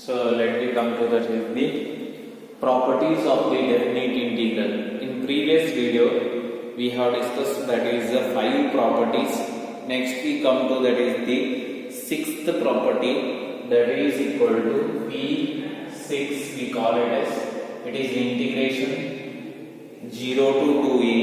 So let me come to the properties of the definite integral. In previous video we have discussed that is the 5 properties. Next we come to that is the 6th property, that is equal to P6. We call it as it is integration 0 to 2a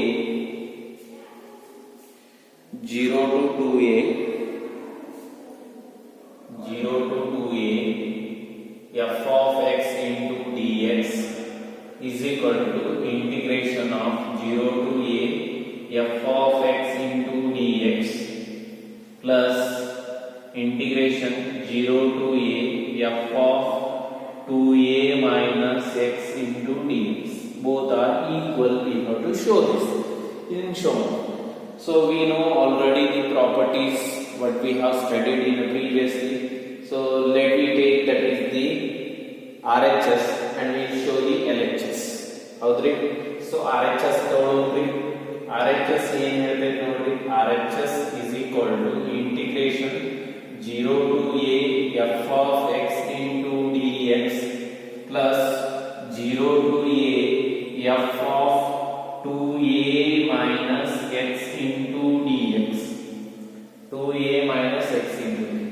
f of x into dx is equal to integration of 0 to a f of x into dx plus integration 0 to a f of 2a minus x into dx. Both are equal. We have to show this in shown. So we know already the properties what we have studied in previously. So let me take that is the RHS and we show the LHS. ಹೌದ್ರಿ? So RHS ತಗೊಳ್ಳೋದ್ರಿ. RHS ಏನು ಹೇಳ್ತೈತೆ ನೋಡ್ರಿ. RHS is equal to integration 0 to a f of x into dx plus 0 to a f of 2a minus x into dx. 2a minus x into dx.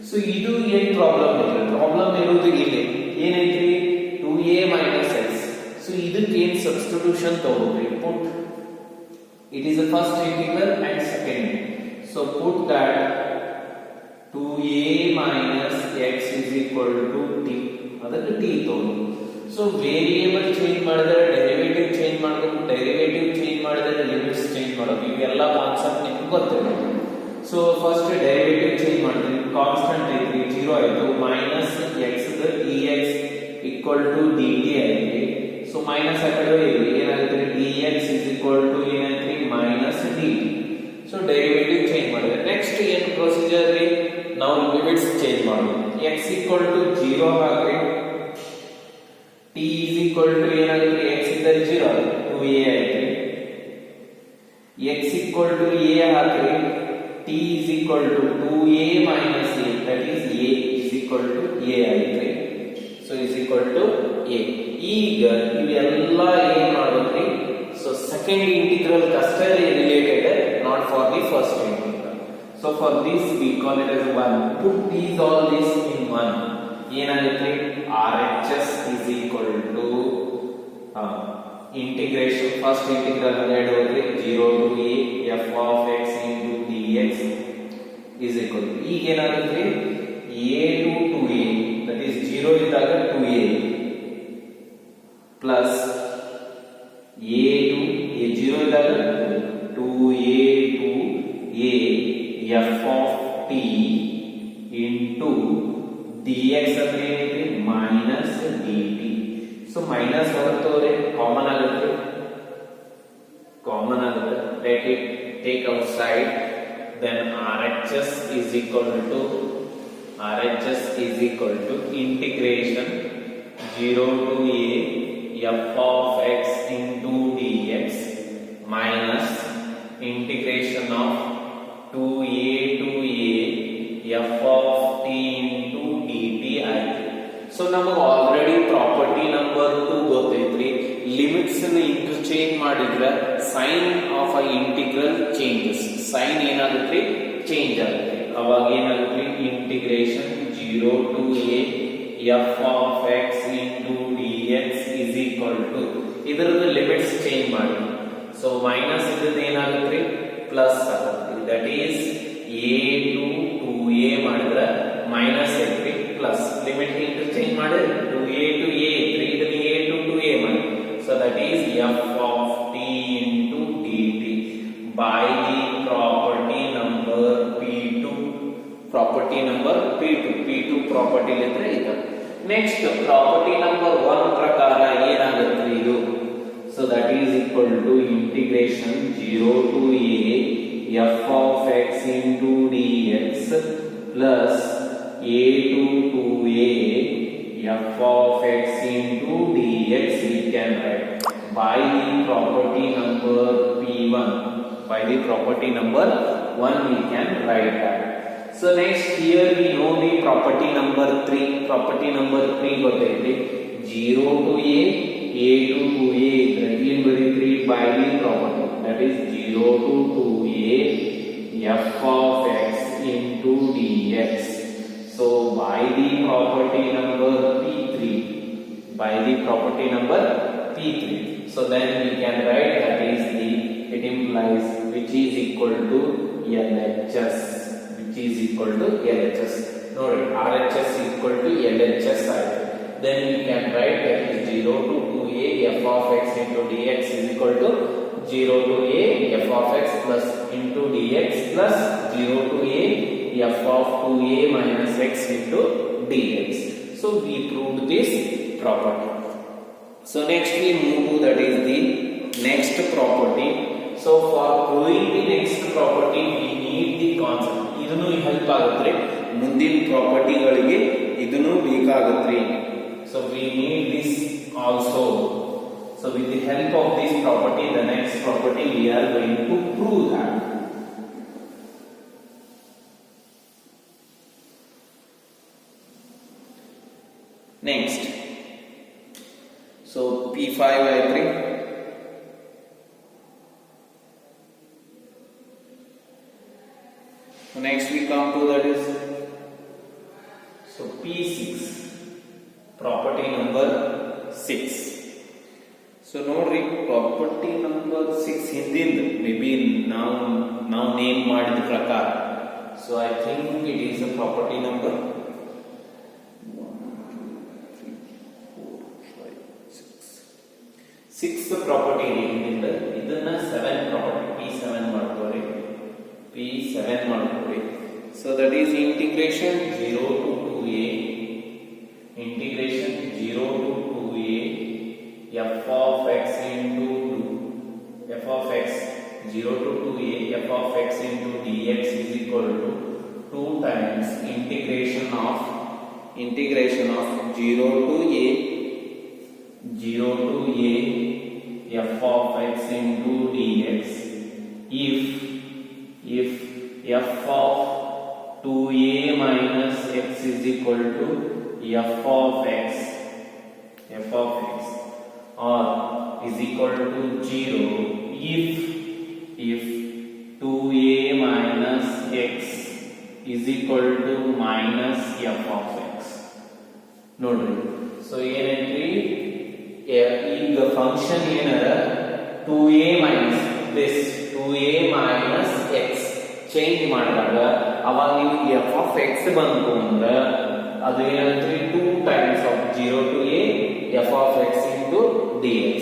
So ಇದು ಏನು problem ಇದೆ? Problem ಇರೋದು ಇಲ್ಲಿ ಏನೈತ್ರಿ 2a minus x. So ಇದಕ್ಕೆ ಏನು substitution ತಗೊಳ್ರಿ. Put it is the first integral and second. So put that 2a minus x is equal to t. ಅದಕ್ಕೆ t ತಗೊಳ್ಳಿ. So ವೇರಿಯೇಬಲ್ ಚೇಂಜ್ ಮಾಡಿದರೆ ಡೆರಿವೇಟಿವ್ ಚೇಂಜ್ ಮಾಡಬೇಕು, ಡೆರಿವೇಟಿವ್ ಚೇಂಜ್ ಮಾಡಿದರೆ limits change ಮಾಡಬೇಕು. ಇವೆಲ್ಲ ಕಾನ್ಸೆಪ್ಟ್ ನಿಮಗೆ ಗೊತ್ತಿರಬೇಕು. So first derivative change ಮಾಡಿದ್ರೆ ಕಾನ್ಸ್ಟೆಂಟ್ ಐತಿ 0 ಆಯ್ತು, minus x dx equal to dt ಆಯ್ತು. So ಮೈನಸ್ ಆ ಕಡೆ ಇದೆ ಏನಾಗುತ್ತೆ dx is equal to ಏನಾಯ್ತು minus dt. So derivative change ಮಾಡಿದ್ರೆ ನೆಕ್ಸ್ಟ್ ಏನು ಪ್ರೊಸೀಜರ್ ರೀ, ನಾವು ಲಿಮಿಟ್ಸ್ ಚೇಂಜ್ ಮಾಡಬೇಕು. x equal to 0 ಹಾಕ್ರಿ, t is equal to ಏನಾಗುತ್ತೆ x ಇದ್ದರೆ 0 2a ಆಯ್ತು. x equal to a ಹಾಕ್ರಿ, t is equal to 2a minus a, that is a is equal to a ಆಯ್ತು. So is equal to a. ಈಗ ಇವೆಲ್ಲ ಏನು ಮಾಡಬೇಕ್ರಿ, so second integral ಅಷ್ಟೇ related, not for the first integral. So for this we call it as 1. Put these all this in 1. ಏನಾಗುತ್ತೆ RHS is equal to integration first integral ಅನ್ನು ಹೋದ್ರೆ 0 to a f of x into dx is equal to ಈಗ ಏನಾಗುತ್ತೆ a to 2a, that is 0 ಇದ್ದಾಗ 2a plus a to a 0 ಇದ್ದಾಗ 2a to a f of t into dx ಅಂದ್ರೆ ಏನಿದೆ minus dt. So minus ಹೊರತೋರೆ common ಆಗುತ್ತೆ, let it take outside, then RHS is equal to integration 0 to a f of x into dx minus integration of 2a to a f of t into dt ಆಯ್ತು. So ನಮಗೆ already property number 2 ಗೊತ್ತೈತ್ರಿ. Limits ಅನ್ನು interchange ಮಾಡಿದ್ರೆ sign of a integral changes, sign ಏನಾಗುತ್ತೆ change ಆಗುತ್ತೆ. ಅವಾಗ ಏನಾಗುತ್ತೆ integration 0 to a f of x into dx is equal to ಇದರದ್ದು ಲಿಮಿಟ್ಸ್ ಚೇಂಜ್ ಮಾಡಿ. ಸೊ ಮೈನಸ್ ಇದ್ದದ್ದು ಏನಾಗುತ್ತೆ ಪ್ಲಸ್ ಆಗುತ್ತೆ, that is a to 2a ಮಾಡಿದ್ರೆ ಮೈನಸ್ ಇರುತ್ತೆ ಪ್ಲಸ್ ಲಿಮಿಟ್ ಇಂಟರ್ಚೇಂಜ್ ಮಾಡಿದ್ರೆ 2a to a ಇದ್ರೆ ಇದನ್ನ a to 2a ಮಾಡಿ. So that is f of t into dt by the property number p2. Property number p2 property ಇದ್ರೆ ಇದು. Next property number 1 ಪ್ರಕಾರ ಏನಾಗುತ್ತೆ ಇದು, so that is equal to integration 0 to a f of x into dx plus a to 2a f of x into dx we can write by the property number p1. By the property number 1 we can write that. So next here we know the property number 3 property number 3 ಗೊತ್ತೈತಿ 0 to a to 2a ಇದ್ರೆ ಏನು ಬರೀತೀರಿ by the property that is 0 to 2a f of x into dx. So by the property number p3, by the property number p3, so then we can write that is the, it implies which is equal to LHS, which is equal to LHS. No, RHS equal to LHS. Then we can write that is 0 to 2a f of x into dx is equal to 0 to a f of x plus into dx plus 0 to a f of 2a minus x into dx. So we proved this property. So next we move to that is the next property. So for proving the next property we need the concept. ಇದನ್ನು help ಆಗುತ್ತೆ ಮುಂದಿನ ಪ್ರಾಪರ್ಟಿಗಳಿಗೆ ಇದನ್ನು ಬೇಕಾಗುತ್ತೆ. So we need this also. So with the help of this property, the next property we are going to prove that. Next, so P5 I3. So next we come to that is so P6, property number 6. So ನೋಡ್ರಿ property number 6 ಹಿಂದಿಂದ maybe ನಾವು name ಮಾಡಿದ ಪ್ರಕಾರ so I think it is a property number 6th property ಹಿಂದಿಂದ ಇದನ್ನ 7 property P7 ಮಾಡ್ಕೊಳ್ಳಿ P7 ಮಾಡ್ಕೊಳ್ಳಿ. So that is integration 0 to 2a integration 0 to 2a f of x into f of x 0 to 2a f of x into dx is equal to 2 times integration of 0 to a f of x into dx if f of 2a minus x is equal to f of x or is equal to 0 if 2a minus x is equal to minus f of x. ನೋಡ್ರಿ so ಏನಂತ್ರಿ ಈಗ function ಏನರ 2a minus this 2a minus x change ಮಾಡಿದಾಗ ಅವಾಗ ನಿಮಗೆ f of x ಬಂತು ಅಂದ್ರೆ ಅದು ಏನಂತ್ರಿ 2 times of 0 to a f of x into dx.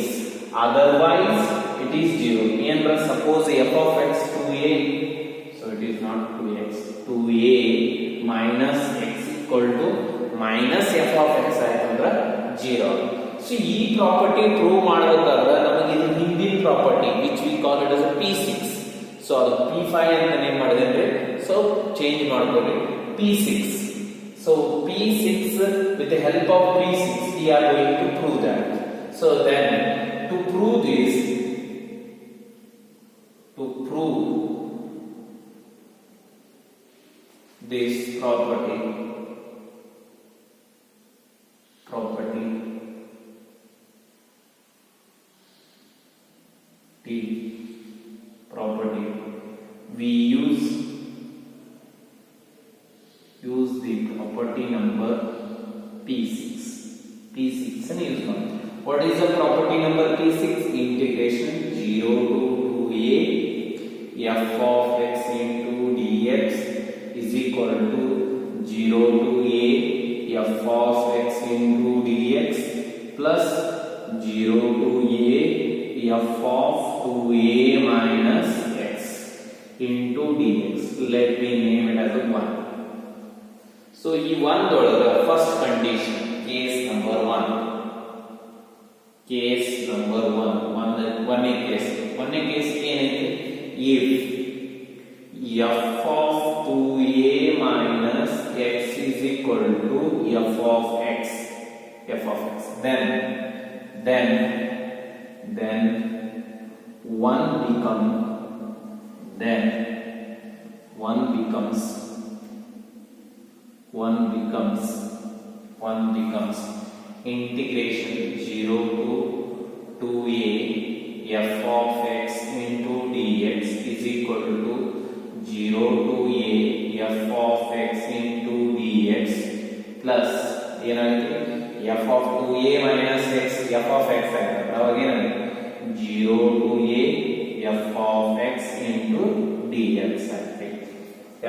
Otherwise it is 0. And suppose f of x 2a, so it is not 2x, 2a minus x equal to minus f of x ಆಯ್ತಂದ್ರೆ 0. So ಈ property prove ಮಾಡಬೇಕಾದ್ರೆ ನಮಗೆ ಇದು ಹಿಂದಿನ property which we call it as a P6. So ಅದು P5 ಅಂತ name ಮಾಡಿದ್ರೆ so change ಮಾಡ್ಕೊಳ್ಳಿ P6. So P6 with the help of P6 we are going to prove that. So then to prove this property T property we use the property number P6 and use one. What is the property number P6? Integration 0 to 2a f of x into dx is equal to 0 to a f of x into dx plus 0 to a f of 2a minus x into dx. Let me name it as a 1. So ಈ ಒಂದೊಳಗೆ first condition case number 1 ಒಂದನೇ case ಏನೈತೆ if f of 2a minus x is equal to f of x then 1 becomes 1 becomes integration 0 to 2a f of x into dx is equal to 0 to a f of x into dx plus ಏನಾಗುತ್ತೆ f of 2a minus x f of x ಆಗುತ್ತೆ ಅವಾಗ ಏನಾಗುತ್ತೆ 0 to a f of x into dx ಆಗುತ್ತೆ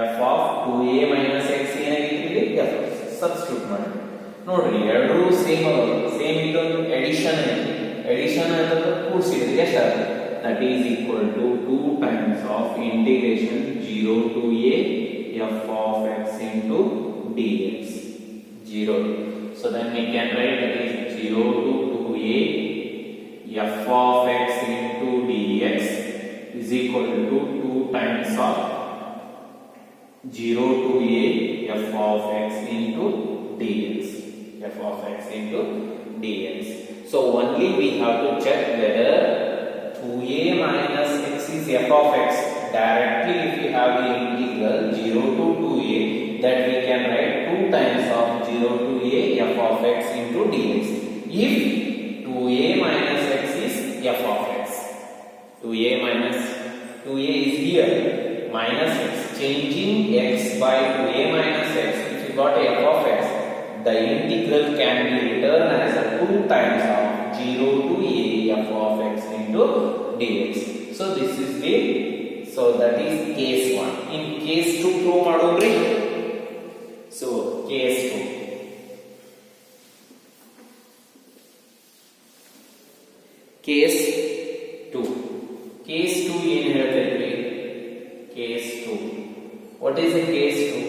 f of 2a minus x ಏನಾಗಿತ್ತು f substitute ಮಾಡಿ ನೋಡ್ರಿ ಎರಡೂ same ಇದೊಂದು ಎಡಿಷನ್ ಅಂತ ಕೂಡಿಸಿದ್ರೆ ಎಷ್ಟಾಗುತ್ತೆ that is equal to 2 times of integration 0 to a f of x into dx 0. So then we can write that is 0 to 2a f of x into dx is equal to 2 times of 0 to a f of x into dx f of x into dx. So only we have to check whether 2a minus x is f of x. Directly if we have the integral 0 to 2a, that we can write 2 times of 0 to a f of x into dx. If 2a minus x is f of x, 2a minus 2a is here, minus x, changing x by 2a minus x, if you got f of x, the integral can be written as a 2 times of 0 to a f of x into dx. So this is that is case 1. In case 2 prove madodri. So case 2. Case 2 ಏನು ಹೇಳ್ತೈತ್ರಿ? Case 2. What is the case 2?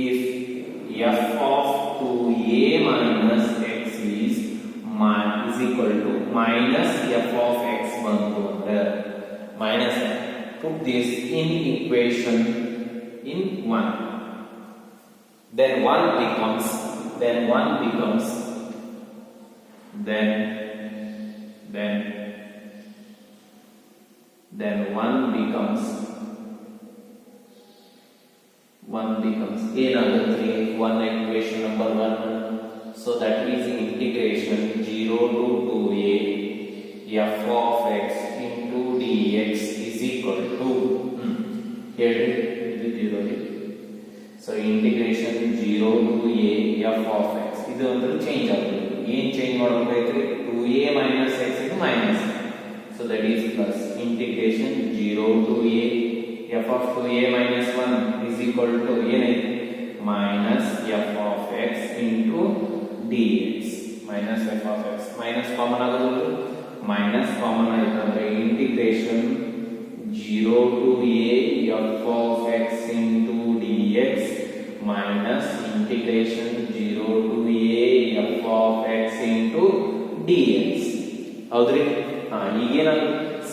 If f of 2a minus x is equal to minus f of x bantu andre minus put this in equation in 1, then 1 becomes then 1 becomes 1 equation number 1. So that is integration 0 to 2a f of x into dx is equal to here so integration 0 to a f of x ಇದು ಅಂದ್ರೆ change ಆಗುತ್ತೆ ಏನು change ಮಾಡಬೇಕಾದ್ರೆ 2a minus x into minus, so that is plus integration 0 to a f of 2a minus 1 is equal to minus f of x into dx minus f of x minus common ಆಗೋದು minus common ಆಯ್ತಂದ್ರೆ integration 0 to a f of x into dx minus integration 0 to a f of x into dx ಹೌದ್ರಿ ಈಗೇನ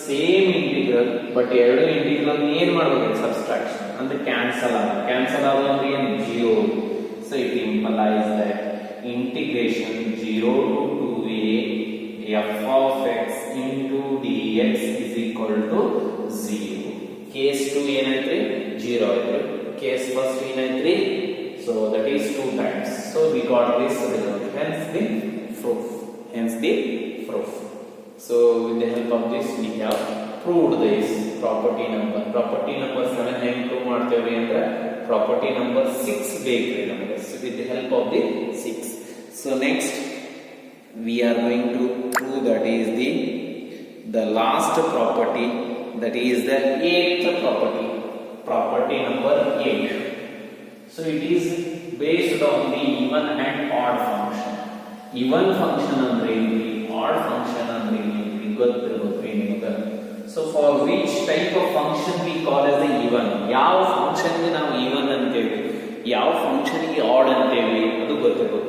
same integral but ಎರಡು integral ಏನು ಮಾಡಬೇಕು subtraction ಅಂದ್ರೆ cancel ಆಗೋದ್ರೆ ಏನು 0. So it implies that integration 0 to 2a f of x into dx is equal to 0. Case 2 ಏನೈತ್ರಿ 0 ಐತ್ರಿ. Case first ಏನೈತ್ರಿ, so that is 2 times. So we got this result, hence the proof. So with the help of this we have proved this property number 7 ಹೆಂಗ್ prove ಮಾಡ್ತೇವೆ ಅಂದ್ರೆ property number 6 ಬೇಕ್ರಿ ನಮಗೆ. So with the help of the 6. So next we are going to prove that is the last property, that is the 8th property number 8. So it is based on the even and odd function. Even function ಅಂದ್ರೆ ಏನ್ರಿ, odd function ಅಂದ್ರೆ ಏನ್ರಿ ಗೊತ್ತಿರಬೇಕು ನಿಮಗೆ. So for which type of function we call as the even, ಯಾವ function ಗೆ ನಾವು even ಅಂತೇವೆ, ಯಾವ function ಗೆ odd ಅಂತೇವೆ ಅದು ಗೊತ್ತಿರಬೇಕು.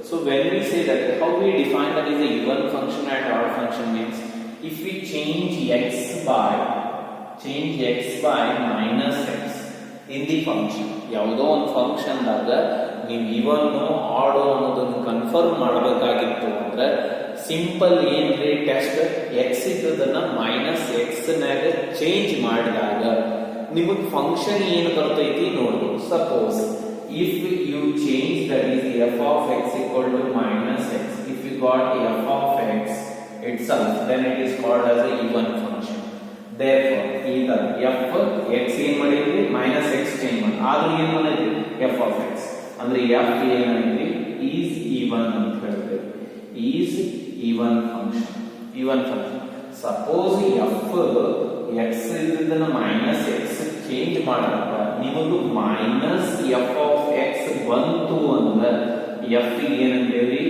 So when we say that, how we define that is a even function and odd function means if we change x by minus x in the function, ಯಾವುದೋ ಒಂದು function ದಾಗ ನೀವು ಇವನ್ add ಅನ್ನೋದನ್ನು confirm ಮಾಡಬೇಕಾಗಿತ್ತು ಅಂದ್ರೆ simple ಏನ್ರಿ test x ಇದ್ದದನ್ನ minus x ನಾಗ change ಮಾಡಿದಾಗ ನಿಮಗೆ ಫಂಕ್ಷನ್ ಏನು ಬರ್ತೈತಿ ನೋಡ್ಬೋದು. Suppose if you change, that is f of x equal to minus x, if you got f of x itself, then it is called as a even function. Therefore ಈಗ f x ಏನ್ ಮಾಡಿದ್ವಿ minus x change ಮಾಡಿ ಆದ್ರೆ ಏನು ಮಾಡಿದ್ವಿ f of x ಅಂದ್ರೆ f ಏನಾಗಿದೆ is even ಅಂತ ಹೇಳ್ತೇವೆ, is even function. Suppose f x ಇದನ್ನ minus x ಚೇಂಜ್ ಮಾಡಿದಾಗ ನಿಮಗೆ minus f of x ಬಂತು ಅಂದ್ರೆ f ಏನಂತೇಳಿ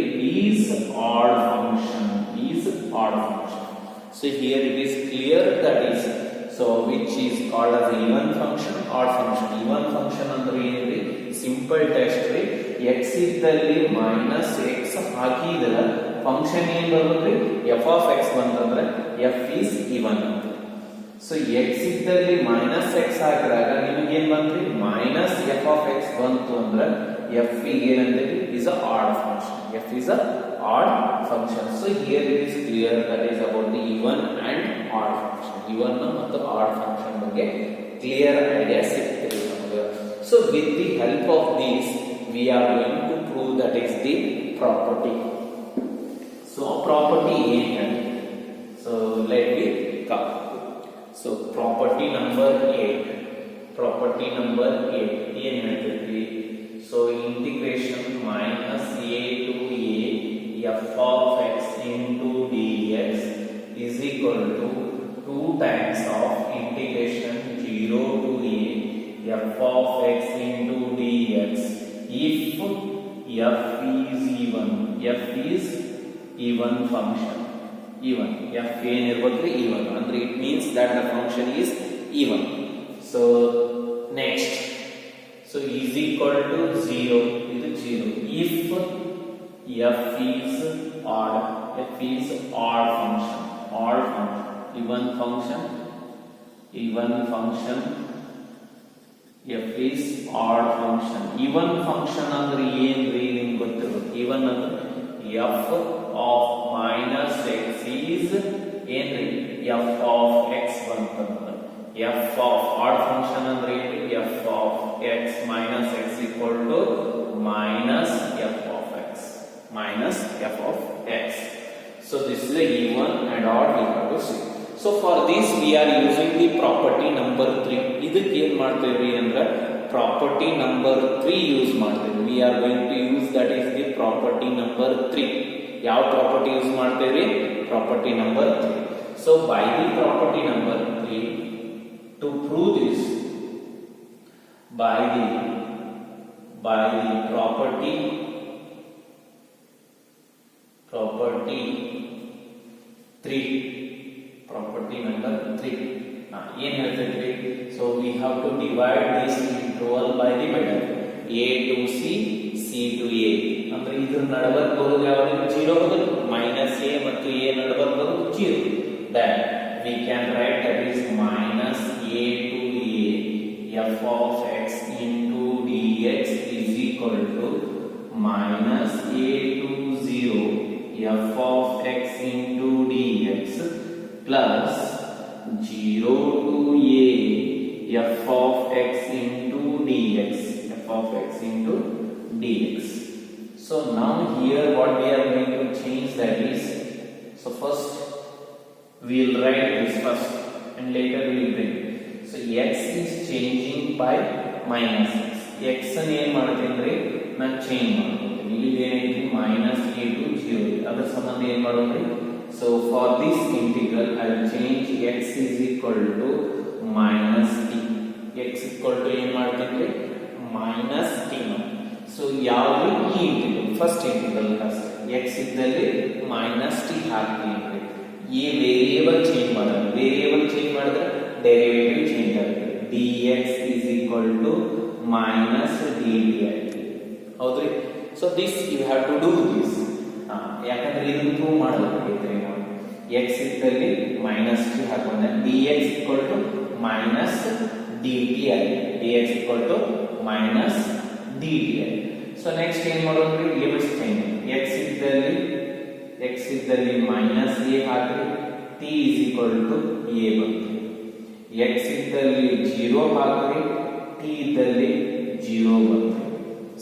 is odd function. So here it is clear, that is, so which is called as even function, odd function. Even function ಅಂದ್ರೆ ಏನಿದೆ simple test ರೀ, x ಇದ್ದಲ್ಲಿ minus x ಹಾಕಿದ್ರೆ function ಏನ್ ಬರುತ್ತೆ f of x ಬಂತಂದ್ರೆ f is even ಅಂತ. So x ಇದ್ದಲ್ಲಿ minus x ಹಾಕಿದಾಗ ನಿಮಗೆ ಏನ್ ಬಂತ್ರಿ minus f of x ಬಂತು ಅಂದ್ರೆ f ಏನಂತೇಳಿ is a odd function. f is a odd function. So here it is clear, that is about the even and odd function. Even ಮತ್ತು odd function ಬಗ್ಗೆ clear idea ಸಿಗ್ತದೆ ನಮಗೆ. So with the help of these we are going to prove, that is the property. So property ಏನು ಹೇಳಿ, so let me come. So property number 8 ಏನು ಹೇಳ್ತೀವಿ, so integration minus a to a f of x into dx is equal to 2 times of integration 0 to a f of x into dx if f is even function. F ಏನಿರಬೇಕು even ಅಂದ್ರೆ it means that the function is even. So next, so is equal to 0, ಇದು 0 if f is odd function, even function, f is odd function. even function ಅಂದ್ರೆ ಏನ್ರಿ ನಿಮಗೆ ಗೊತ್ತಿರುತ್ತೆ, even ಅಂದ್ರೆ f of minus x is ಏನ್ರಿ f of x ಬಂತಂದ್ರೆ f of odd function ಅಂದ್ರೆ ಏನ್ರಿ f of x minus x equal to minus f of x. So this is the even and odd we have to see. So for this we are using the property number 3. ಇದಕ್ಕೆ ಏನು ಮಾಡ್ತೇವೆ ಅಂದ್ರೆ property number 3 use ಮಾಡ್ತೇವೆ. We are going to use, that is the property number 3. ಯಾವ property use ಮಾಡ್ತೇವೆ, property number 3. So by the property number 3, to prove this, by the property number 3 ಏನು ಹೇಳ್ತೇವೆ, so we have to divide this interval by the middle, a to c, c to a. ಅಂದ್ರೆ ಇದ್ರ ನಡುವೆ ಬರೋದು ಯಾವುದು 0 ಬರುತ್ತೆ, minus a ಮತ್ತು a ನಡುವೆ ಬರೋದು 0. then we can write, that is minus a to a f of x into dx is equal to minus a to 0 f of x into dx plus 0 to a f of x into dx. So now here what we are going to change, that is, so first we will write this first and later we will bring. So x is changing by minus x. x ಅನ್ನು ಏನು ಮಾಡ್ತೀನಿ ನಾನು change ಮಾಡ್ತೀನಿ, ಇಲ್ಲಿ ಏನೈತಿ minus a to 0, ಅದರ ಸಂಬಂಧ ಏನು ಮಾಡೋದ್ರಿ. So for this integral I will change x is equal to minus t. x equal to ಏನು ಮಾಡ್ತೀನಿ minus t. So ಯಾವುದು ಈ ಇಂಟಿಗ್ರಲ್, ಫಸ್ಟ್ ಇಂಟಿಗ್ರಲ್ x ಇದ್ದಲ್ಲಿ minus t ಹಾಕ್ತೀನಿ. ಈ ವೇರಿಯೇಬಲ್ ಚೇಂಜ್ ಮಾಡಿದ್ರೆ ಡೆರಿವೇಟಿವ್ ಚೇಂಜ್ ಆಗುತ್ತೆ. dx is equal to minus dt. ಹೌದ್ರಿ. So this you have to do this, ಯಾಕಂದ್ರೆ ಇದನ್ನು ಪ್ರೂವ್ ಮಾಡಬೇಕಾಗಿತ್ತು ನಾವು. x ಇದ್ದಲ್ಲಿ minus t ಹಾಕೊಂಡೆ dx equal to minus dt ಆಗಿದೆ. dx equal to minus dt ಆಗಿದೆ. ಸೊ ನೆಕ್ಸ್ಟ್ ಏನು ಮಾಡೋದ್ರಿ, ಲಿಮಿಟ್ಸ್ ಚೇಂಜ್. x ಇದ್ದಲ್ಲಿ minus a hockey t is equal to a ಬಂತು. x ಇದ್ದಲ್ಲಿ 0 ಹಾಕಿ t ಇದ್ದಲ್ಲಿ 0 ಬಂತು.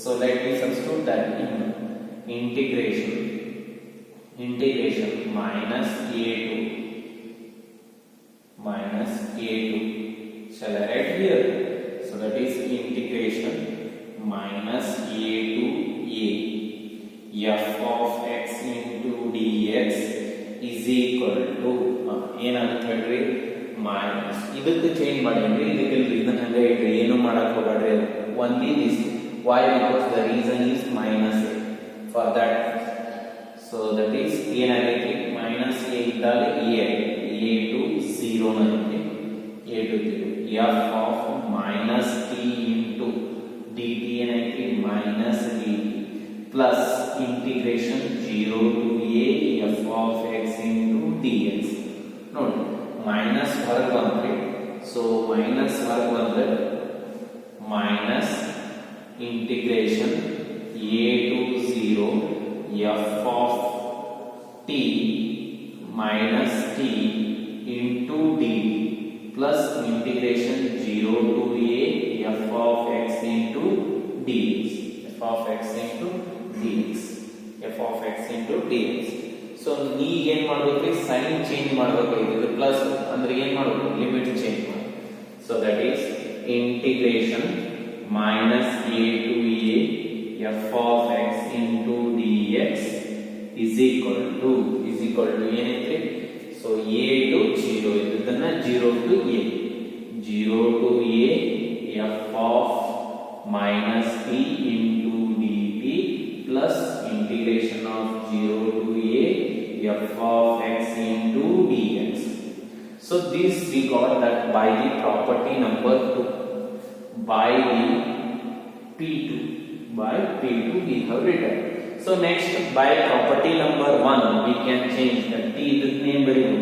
So let me substitute that in integration minus a2 shall I write here? So that is integration minus a to a f of x into dx is equal to ಏನಾಗುತ್ತೆ ಹೇಳ್ರಿ minus ಇದಕ್ಕೆ change ಮಾಡಿದ್ರಿ ಇದಕ್ಕೆ ಇದನ್ನ ಹಂಗೆ ಇಡ್ರಿ ಏನು ಮಾಡಕ್ ಹೋಗಬೇಡ್ರಿ only this why because the reason is minus a for that so that is ಏನಾಗೈತಿ minus a ಇದ್ದಾಗ a to 0 ನಲ್ಲಿ a to 0 f of minus t into dt ಏನಾಯ್ತಿ minus dt plus integration 0 to a f of x into dx ನೋಡಿ minus ಹೊರಗೆ ಬಂದ್ರೆ so minus ಹೊರಗೆ ಬಂದ್ರೆ minus integration a to 0 f of t minus t into dt plus integration 0 to a f of x into dx f of x into dx f of x into dx so ಈಗ ಏನು ಮಾಡಬೇಕು sign change ಮಾಡಬೇಕು ಇದು plus ಅಂದ್ರೆ ಏನು ಮಾಡಬೇಕು limit change ಮಾಡಿ so that is integration minus a to a f of x into dx is equal to ಏನೈತೆ so a to 0 ಇದನ್ನ 0 to a f of minus t into dt plus integration of 0 to a f of x into dx so this we got that by the property number 2 by the P2 we have written so next by property number 1 we can change the t this name value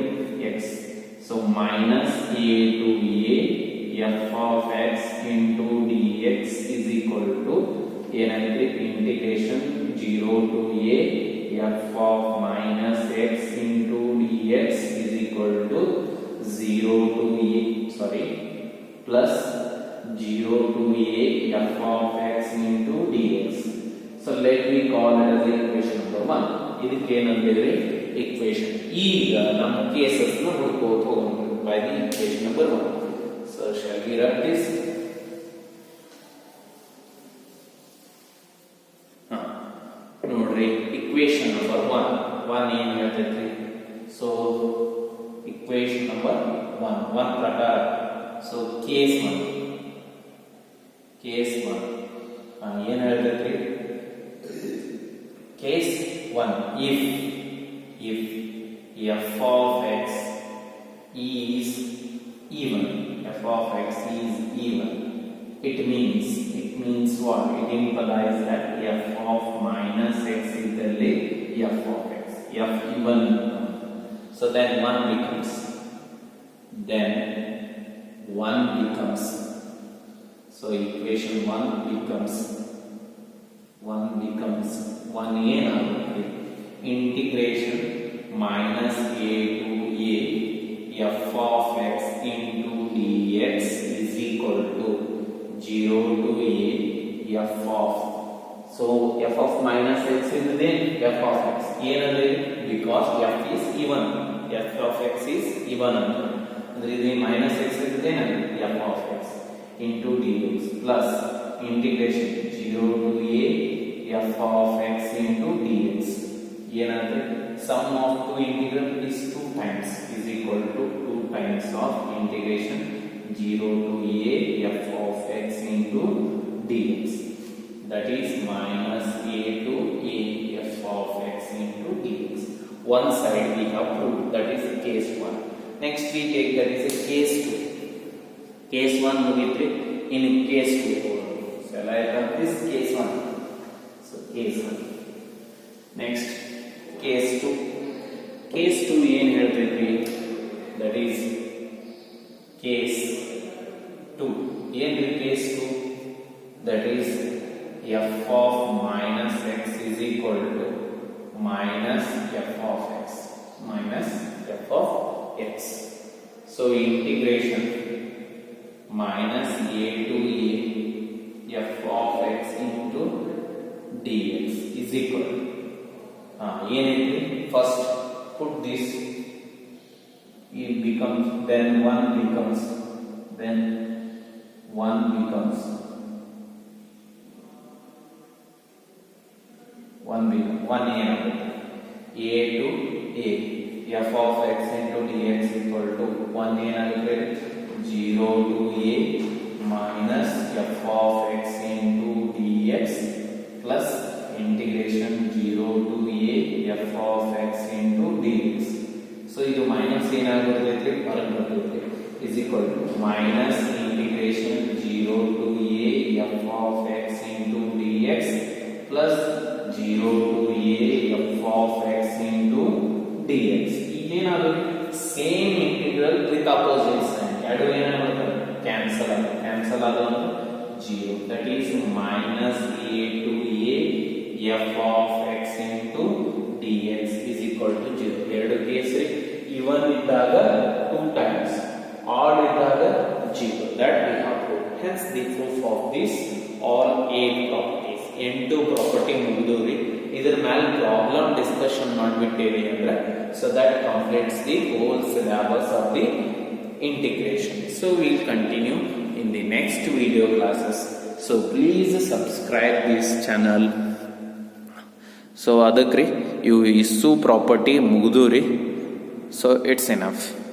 x so minus a to a f of x into dx is equal to integration 0 to a f of minus x into dx is equal to 0 to a plus 0 to a f of x into dx so let me call it as equation number 1 ಇದಕ್ಕೆ ಏನಂತೇಳಿ equation ಈಗ ನಮ್ಮ cases ನ ಹುಡುಕೋತ ಹೋಗೋಣ by the equation number 1 so shall we write this ನೋಡ್ರಿ equation number 1 ಏನು ಹೇಳ್ತೈತಿ so equation number 1 ಪ್ರಕಾರ so case 1 ಏನು ಹೇಳ್ತೈತಿ case 1 if f of x is even it means what it implies that f of minus x is the f of x f even so then 1 becomes so equation 1 becomes ಏನಾಗುತ್ತೆ integration minus a to a f of x into dx is equal to 0 to a f of so f of minus x is then f of x ಏನಂದ್ರೆ because f is even f of x is even ಅಂದ್ರೆ ಇದು minus x is then f of x into dx plus integration 0 to a f of x into dx ಏನಂದ್ರೆ sum of two integral is 2 times is equal to 2 times of integration 0 to a f of x into dx that is minus a to a f of x into dx one side we have proved that is case 1 next we take that is a case 2 ಮುಗಿದ್ರೆ in case 2 shall I write this case 1 so case 1 next case 2 ಏನು ಹೇಳ್ತೈತಿ that is case 2 ಏನು case 2 that is f of minus x is equal to minus f of x so integration minus a to a f of x into dx is equal ಏನೈತಿ first put this it becomes then 1 becomes 1 ಏನಾಗುತ್ತೆ a to a f of x into dx equal to 1 ಏನಾಗುತ್ತೆ 0 to a minus f of x into dx plus integration 0 to a f of x into dx. So ಇದು minus ಏನಾಗುತ್ತೆ ಹೊರಗೆ ಬರುತ್ತೆ is equal to minus integration 0 to a f of x into dx plus 0 to a f of x into dx. ಇಲ್ಲೇನಾಗುತ್ತೆ same integral with opposite sign ಎರಡು ಏನಾಗುತ್ತೆ cancel ಆಗೋದು 0 that is minus a to a f of x into dx is equal to 0. ಎರಡು case even ಇದ್ದಾಗ 2 times odd ಇದ್ದಾಗ 0 that we have proved. Hence the proof of this all 8 properties. 8 property ಮುಗಿದವ್ರಿ. ಇದರ ಮೇಲೆ problem discussion ಮಾಡಿಬಿಟ್ಟೇವಿ ಅಂದ್ರೆ so that completes the whole syllabus of the integration. So we'll continue in the next video classes. So please subscribe this channel. So ಅದಕ್ರಿ ಇವು ಇಷ್ಟು property ಮುಗಿದವ್ರಿ. So it's enough.